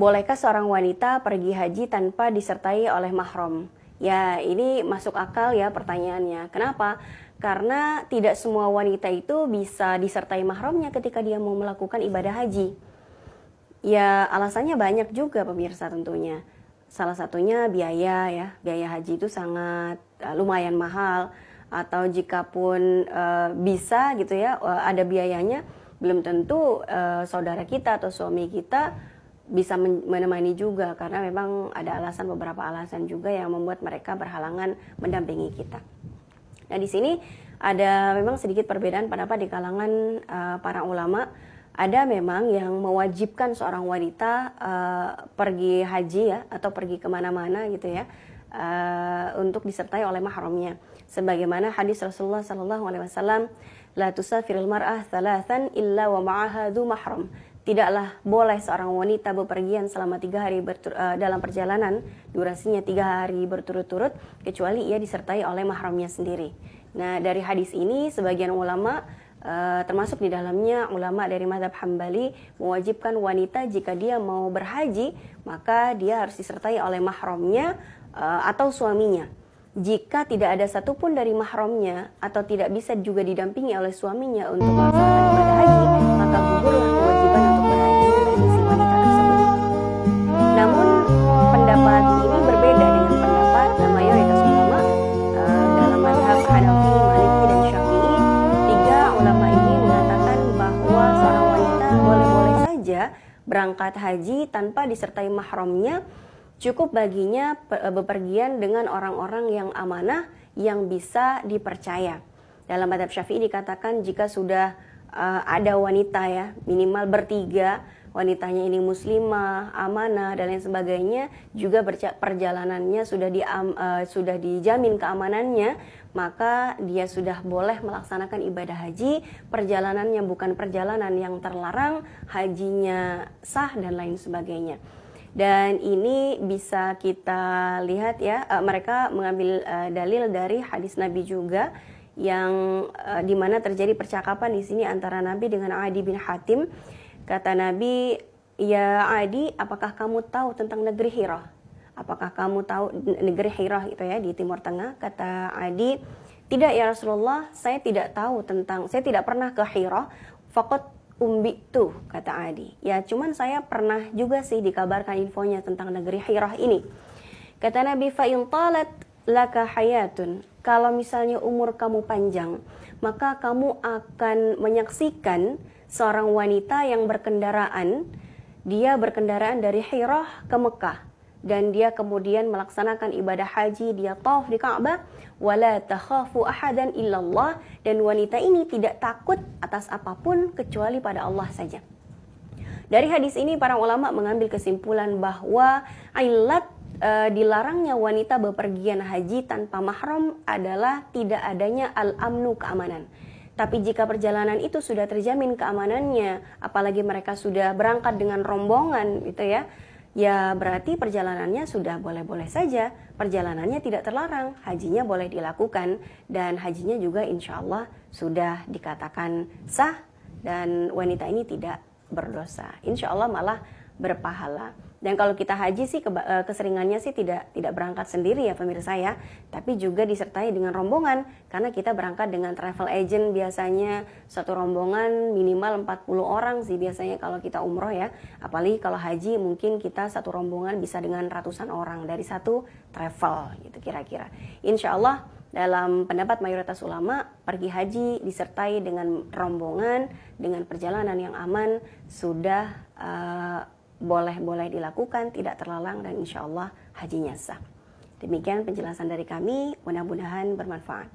Bolehkah seorang wanita pergi haji tanpa disertai oleh mahram? Ya, ini masuk akal ya pertanyaannya. Kenapa? Karena tidak semua wanita itu bisa disertai mahramnya ketika dia mau melakukan ibadah haji. Ya, alasannya banyak juga pemirsa tentunya. Salah satunya biaya ya. Biaya haji itu sangat lumayan mahal, atau jikapun bisa gitu ya, ada biayanya, belum tentu saudara kita atau suami kita bisa menemani juga, karena memang ada beberapa alasan juga yang membuat mereka berhalangan mendampingi kita. Nah, di sini ada memang sedikit perbedaan pendapat di kalangan para ulama. Ada memang yang mewajibkan seorang wanita pergi haji ya, atau pergi kemana-mana gitu ya, untuk disertai oleh mahramnya. Sebagaimana hadis Rasulullah SAW, la tusafirul mar'ah thalathan illa wa ma'aha dhu mahram. Tidaklah boleh seorang wanita bepergian selama 3 hari dalam perjalanan, durasinya 3 hari berturut-turut, kecuali ia disertai oleh mahramnya sendiri. Nah, dari hadis ini sebagian ulama, termasuk di dalamnya ulama dari mazhab Hambali, mewajibkan wanita jika dia mau berhaji, maka dia harus disertai oleh mahramnya atau suaminya. Jika tidak ada satupun dari mahramnya atau tidak bisa juga didampingi oleh suaminya untuk melaksanakan ibadah haji, maka gugurlah kewajiban untuk berhaji bagi si wanita tersebut. Namun pendapat ini berbeda dengan pendapat mayoritas ulama dalam mazhab Hanafi, Maliki, dan Syafi'i. 3 ulama ini mengatakan bahwa seorang wanita boleh-boleh saja berangkat haji tanpa disertai mahramnya. Cukup baginya bepergian dengan orang-orang yang amanah, yang bisa dipercaya. Dalam mazhab Syafi'i dikatakan jika sudah ada wanita ya, minimal bertiga, wanitanya ini muslimah, amanah, dan lain sebagainya, juga perjalanannya sudah dijamin keamanannya, maka dia sudah boleh melaksanakan ibadah haji. Perjalanannya bukan perjalanan yang terlarang, hajinya sah, dan lain sebagainya. Dan ini bisa kita lihat ya, mereka mengambil dalil dari hadis Nabi juga, yang dimana terjadi percakapan di sini antara Nabi dengan Adi bin Hatim. Kata Nabi, ya Adi, apakah kamu tahu tentang negeri Hira? Apakah kamu tahu negeri Hira itu ya, di Timur Tengah? Kata Adi, tidak ya Rasulullah, saya tidak pernah ke Hira. Faqat umbitu, kata Adi. Ya, cuman saya pernah juga sih dikabarkan infonya tentang negeri Hirah ini. Kata Nabi, fa in talat laka hayatun. Kalau misalnya umur kamu panjang, maka kamu akan menyaksikan seorang wanita yang berkendaraan. Dia berkendaraan dari Hirah ke Mekah, dan dia kemudian melaksanakan ibadah haji, dia tawaf di Ka'bah. Wala takhafu ahadan illallah, dan wanita ini tidak takut atas apapun kecuali pada Allah saja. Dari hadis ini para ulama mengambil kesimpulan bahwa ilat dilarangnya wanita bepergian haji tanpa mahram adalah tidak adanya al-amnu, keamanan. Tapi jika perjalanan itu sudah terjamin keamanannya, apalagi mereka sudah berangkat dengan rombongan gitu ya, ya berarti perjalanannya sudah boleh-boleh saja, perjalanannya tidak terlarang, hajinya boleh dilakukan, dan hajinya juga insya Allah sudah dikatakan sah, dan wanita ini tidak berdosa, insya Allah malah berpahala. Dan kalau kita haji sih keseringannya sih tidak berangkat sendiri ya pemirsa ya, tapi juga disertai dengan rombongan, karena kita berangkat dengan travel agent. Biasanya satu rombongan minimal 40 orang sih biasanya kalau kita umroh ya, apalagi kalau haji mungkin kita satu rombongan bisa dengan ratusan orang dari satu travel gitu kira-kira. Insya Allah dalam pendapat mayoritas ulama, pergi haji disertai dengan rombongan, dengan perjalanan yang aman, sudah boleh dilakukan, tidak terlarang, dan insya Allah hajinya sah. Demikian penjelasan dari kami, mudah-mudahan bermanfaat.